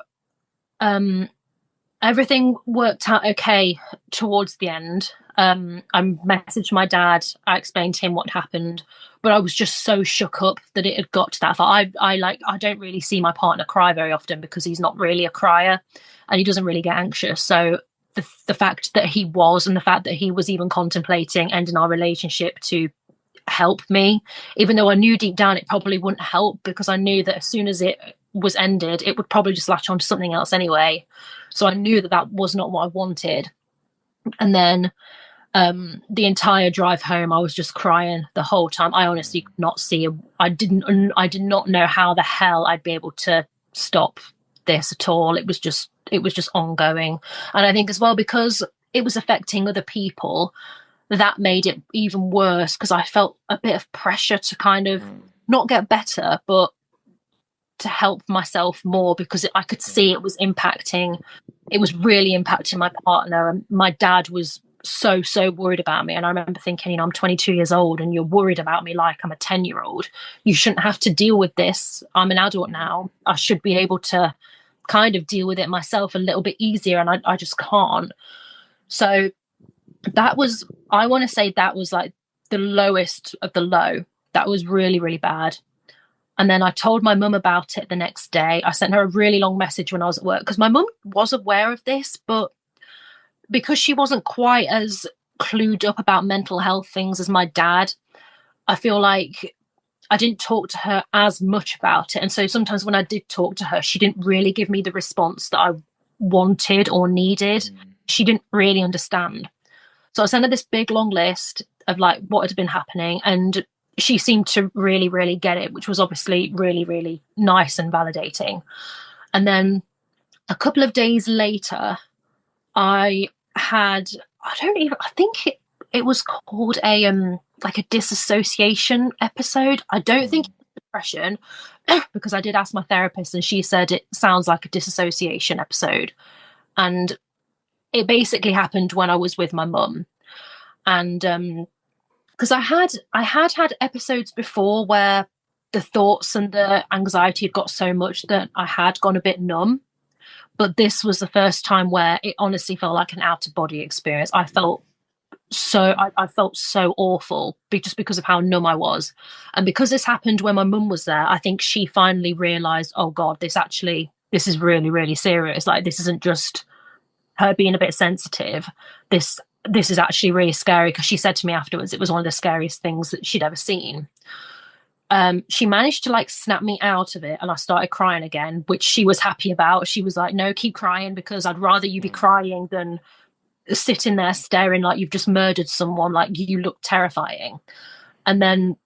everything worked out okay towards the end. I messaged my dad. I explained to him what happened, but I was just so shook up that it had got to that. I don't really see my partner cry very often, because he's not really a crier and he doesn't really get anxious. So the fact that he was, and the fact that he was even contemplating ending our relationship to help me, even though I knew deep down it probably wouldn't help, because I knew that as soon as it was ended, it would probably just latch on to something else anyway. So I knew that was not what I wanted. And then the entire drive home, I was just crying the whole time. I honestly could not see. I did not know how the hell I'd be able to stop this at all. It was just ongoing. And I think as well, because it was affecting other people, that made it even worse, because I felt a bit of pressure to kind of not get better, but to help myself more, because I could see it was really impacting my partner. And my dad was so worried about me. And I remember thinking, I'm 22 years old and you're worried about me like I'm a 10-year-old. You shouldn't have to deal with this. I'm an adult now. I should be able to kind of deal with it myself a little bit easier, and I just can't. So I want to say that was like the lowest of the low. That was really, really bad. And then I told my mum about it the next day. I sent her a really long message when I was at work, because my mum was aware of this, but because she wasn't quite as clued up about mental health things as my dad, I feel like I didn't talk to her as much about it. And so sometimes when I did talk to her, she didn't really give me the response that I wanted or needed. She didn't really understand. So I sent her this big long list of like what had been happening, and she seemed to really, really get it, which was obviously really, really nice and validating. And then a couple of days later, I think it was called a like a disassociation episode. I don't think it was depression, because I did ask my therapist and she said it sounds like a disassociation episode. And it basically happened when I was with my mum. And because I had episodes before where the thoughts and the anxiety had got so much that I had gone a bit numb. But this was the first time where it honestly felt like an out-of-body experience. I felt so awful, just because of how numb I was. And because this happened when my mum was there, I think she finally realised, oh God, this is really, really serious. Like, this isn't just her being a bit sensitive. This is actually really scary, because she said to me afterwards it was one of the scariest things that she'd ever seen. She managed to like snap me out of it, and I started crying again, which she was happy about. She was like, no, keep crying, because I'd rather you be crying than sitting there staring like you've just murdered someone. Like, you look terrifying. And then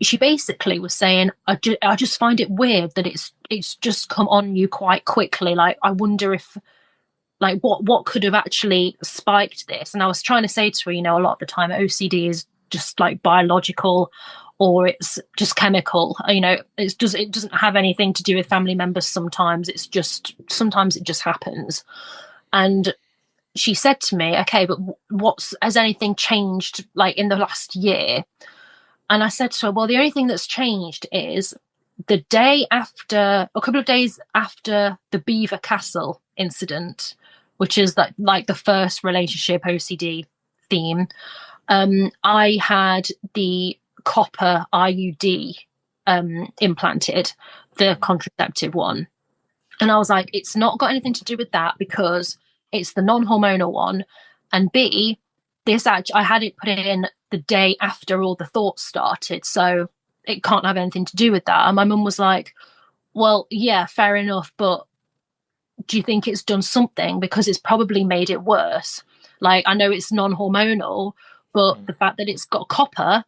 she basically was saying, I just find it weird that it's just come on you quite quickly. Like, I wonder if, like, what could have actually spiked this. And I was trying to say to her, you know, a lot of the time OCD is just like biological, or it's just chemical. You know, it doesn't have anything to do with family members. Sometimes it just happens. And she said to me, okay, but has anything changed like in the last year? And I said to her, well, the only thing that's changed is the day after, a couple of days after the Beaver Castle incident, which is like the first relationship OCD theme, I had the copper IUD implanted, the contraceptive one. And I was like, it's not got anything to do with that because it's the non-hormonal one. And B, I had it put in the day after all the thoughts started, so it can't have anything to do with that. And my mum was like, well, yeah, fair enough, but do you think it's done something? Because it's probably made it worse. Like, I know it's non-hormonal, but the fact that it's got copper,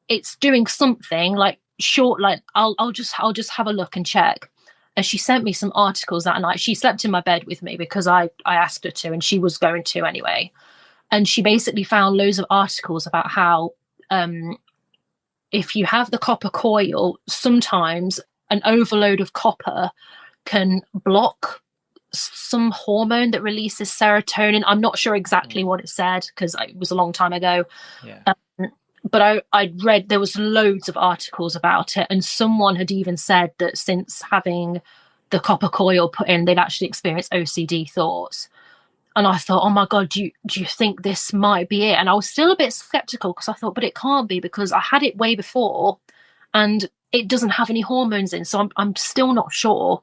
it's doing something. Like, short, like I'll just have a look and check. And she sent me some articles that night. She slept in my bed with me because I asked her to, and she was going to anyway. And she basically found loads of articles about how if you have the copper coil, sometimes an overload of copper can block some hormone that releases serotonin. I'm not sure exactly what it said because it was a long time ago. Yeah. But I read, there was loads of articles about it, and someone had even said that since having the copper coil put in, they'd actually experienced OCD thoughts. And I thought, oh my God, do you think this might be it? And I was still a bit skeptical because I thought, but it can't be because I had it way before and it doesn't have any hormones in. So I'm still not sure.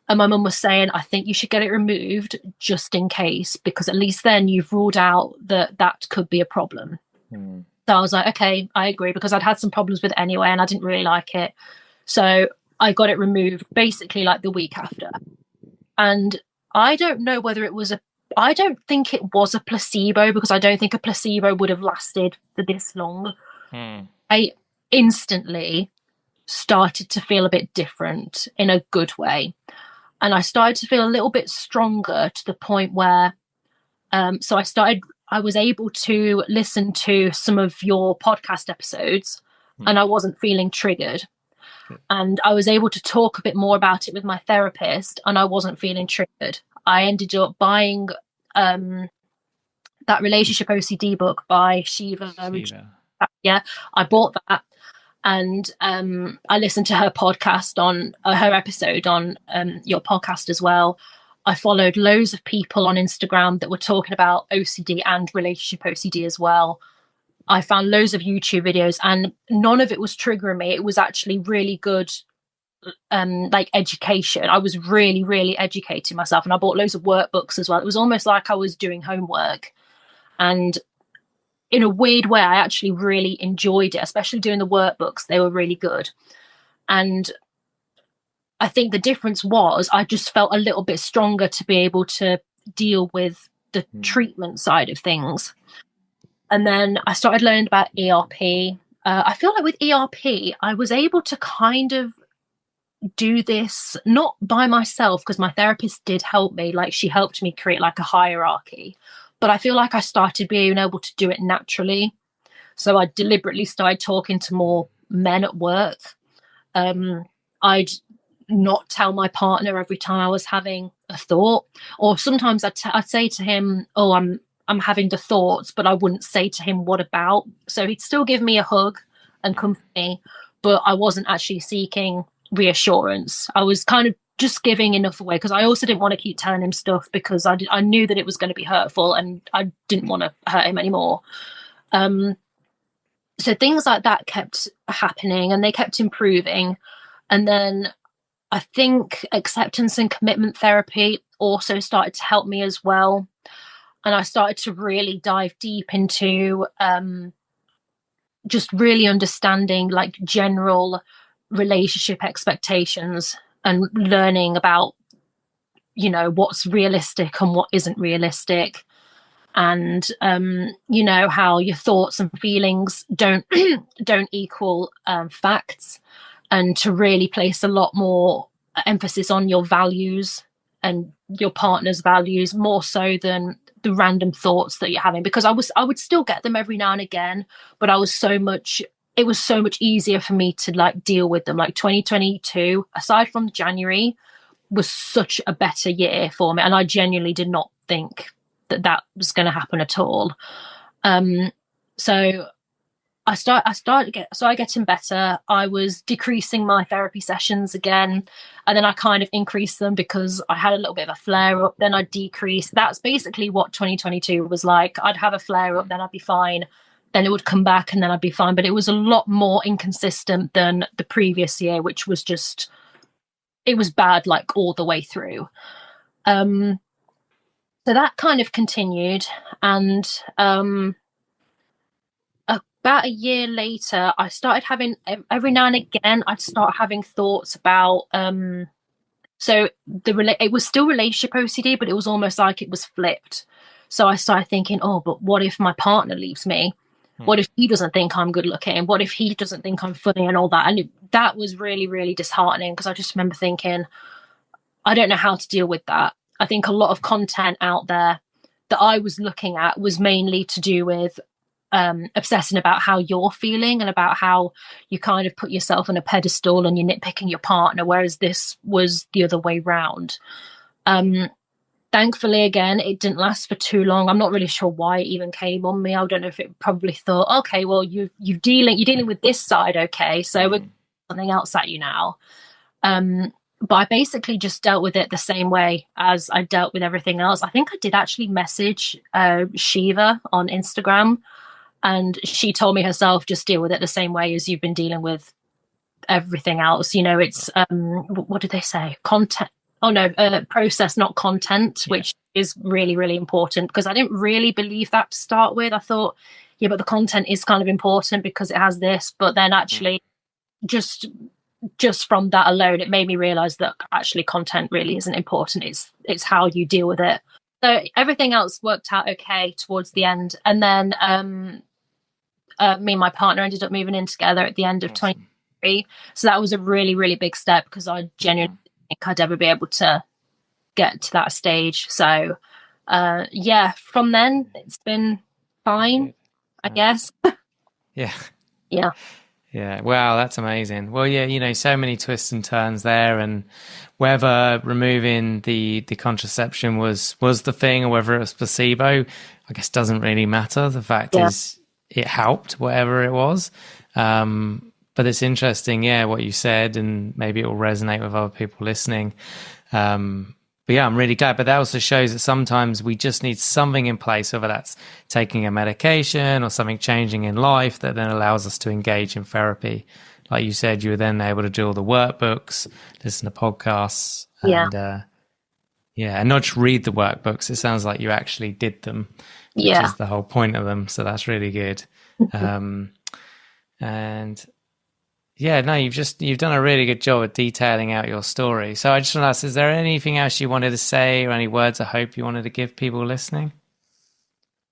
And my mum was saying, I think you should get it removed just in case, because at least then you've ruled out that could be a problem. So I was like, okay, I agree, because I'd had some problems with it anyway and I didn't really like it. So I got it removed basically like the week after. And I don't know whether it was I don't think it was a placebo, because I don't think a placebo would have lasted for this long. I instantly started to feel a bit different in a good way. And I started to feel a little bit stronger to the point where, I was able to listen to some of your podcast episodes and I wasn't feeling triggered. And I was able to talk a bit more about it with my therapist and I wasn't feeling triggered. I ended up buying that relationship OCD book by Shiva. Yeah, I bought that, and I listened to her podcast on her episode on your podcast as well. I followed loads of people on Instagram that were talking about OCD and relationship OCD as well. I found loads of YouTube videos and none of it was triggering me. It was actually really good like education. I was really, really educating myself, and I bought loads of workbooks as well. It was almost like I was doing homework, and in a weird way I actually really enjoyed it, especially doing the workbooks. They were really good. And I think the difference was I just felt a little bit stronger to be able to deal with the treatment side of things. And then I started learning about ERP. I feel like with ERP I was able to kind of do this not by myself, because my therapist did help me. Like, she helped me create like a hierarchy, but I feel like I started being able to do it naturally. So I deliberately started talking to more men at work. I'd not tell my partner every time I was having a thought, or sometimes I'd say to him, oh, I'm having the thoughts, but I wouldn't say to him what about. So he'd still give me a hug and comfort me, but I wasn't actually seeking reassurance. I was kind of just giving enough away, because I also didn't want to keep telling him stuff, because I knew that it was going to be hurtful and I didn't want to hurt him anymore. So things like that kept happening and they kept improving. And then I think acceptance and commitment therapy also started to help me as well. And I started to really dive deep into just really understanding like general relationship expectations and learning about, you know, what's realistic and what isn't realistic. and you know how your thoughts and feelings don't don't equal facts, and to really place a lot more emphasis on your values and your partner's values more so than the random thoughts that you're having, because I would still get them every now and again, but it was so much easier for me to like deal with them. Like 2022, aside from January, was such a better year for me, and I genuinely did not think that was going to happen at all. So I started getting better. I was decreasing my therapy sessions again, and then I kind of increased them because I had a little bit of a flare up. Then I decreased. That's basically what 2022 was like. I'd have a flare up, then I'd be fine. Then it would come back, and then I'd be fine. But it was a lot more inconsistent than the previous year, which was just, it was bad, like all the way through. So that kind of continued, and about a year later, I started having, every now and again, I'd start having thoughts about, so it was still relationship OCD, but it was almost like it was flipped. So I started thinking, oh, but what if my partner leaves me? What if he doesn't think I'm good looking? What if he doesn't think I'm funny and all that? And that was really, really disheartening, because I just remember thinking, I don't know how to deal with that. I think a lot of content out there that I was looking at was mainly to do with obsessing about how you're feeling and about how you kind of put yourself on a pedestal and you're nitpicking your partner, whereas this was the other way round. Thankfully, again, it didn't last for too long. I'm not really sure why it even came on me. I don't know if it probably thought, okay, well, you're dealing with this side, okay, so we're something else at you now. But I basically just dealt with it the same way as I dealt with everything else. I think I did actually message Shiva on Instagram, and she told me herself, just deal with it the same way as you've been dealing with everything else. You know, it's, what did they say? Process, not content, which is really, really important, because I didn't really believe that to start with. I thought, yeah, but the content is kind of important because it has this. But then actually just from that alone, it made me realize that actually content really isn't important. It's how you deal with it. So everything else worked out okay towards the end. And then me and my partner ended up moving in together at the end of 2023. So that was a really, really big step, because I genuinely didn't think I'd ever be able to get to that stage. So from then it's been fine, I guess. Yeah. Yeah. Yeah, wow, that's amazing. Well, yeah, you know, so many twists and turns there, and whether removing the contraception was the thing or whether it was placebo, I guess doesn't really matter. The fact is it helped, whatever it was. But it's interesting, what you said, and maybe it will resonate with other people listening. But yeah, I'm really glad. But that also shows that sometimes we just need something in place, whether that's taking a medication or something changing in life that then allows us to engage in therapy. Like you said, you were then able to do all the workbooks, listen to podcasts, and and not just read the workbooks. It sounds like you actually did them, which is the whole point of them. So that's really good. And you've done a really good job of detailing out your story. So I just want to ask, is there anything else you wanted to say, or any words of hope you wanted to give people listening?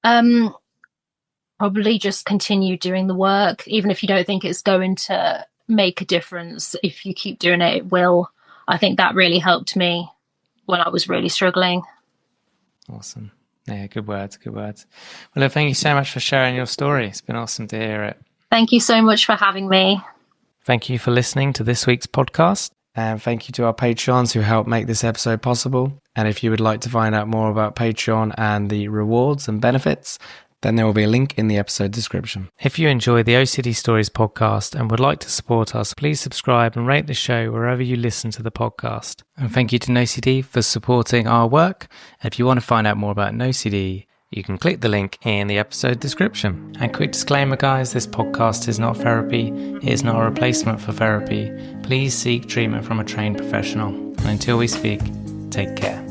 Probably just continue doing the work, even if you don't think it's going to make a difference. If you keep doing it, it will. I think that really helped me when I was really struggling. Awesome. Yeah, good words. Well, thank you so much for sharing your story. It's been awesome to hear it. Thank you so much for having me. Thank you for listening to this week's podcast, and thank you to our Patreons who helped make this episode possible. And if you would like to find out more about Patreon and the rewards and benefits, then there will be a link in the episode description. If you enjoy the OCD Stories podcast and would like to support us, please subscribe and rate the show wherever you listen to the podcast. And thank you to NoCD for supporting our work. And if you want to find out more about NoCD, you can click the link in the episode description. And quick disclaimer, guys, this podcast is not therapy. It is not a replacement for therapy. Please seek treatment from a trained professional. And until we speak, take care.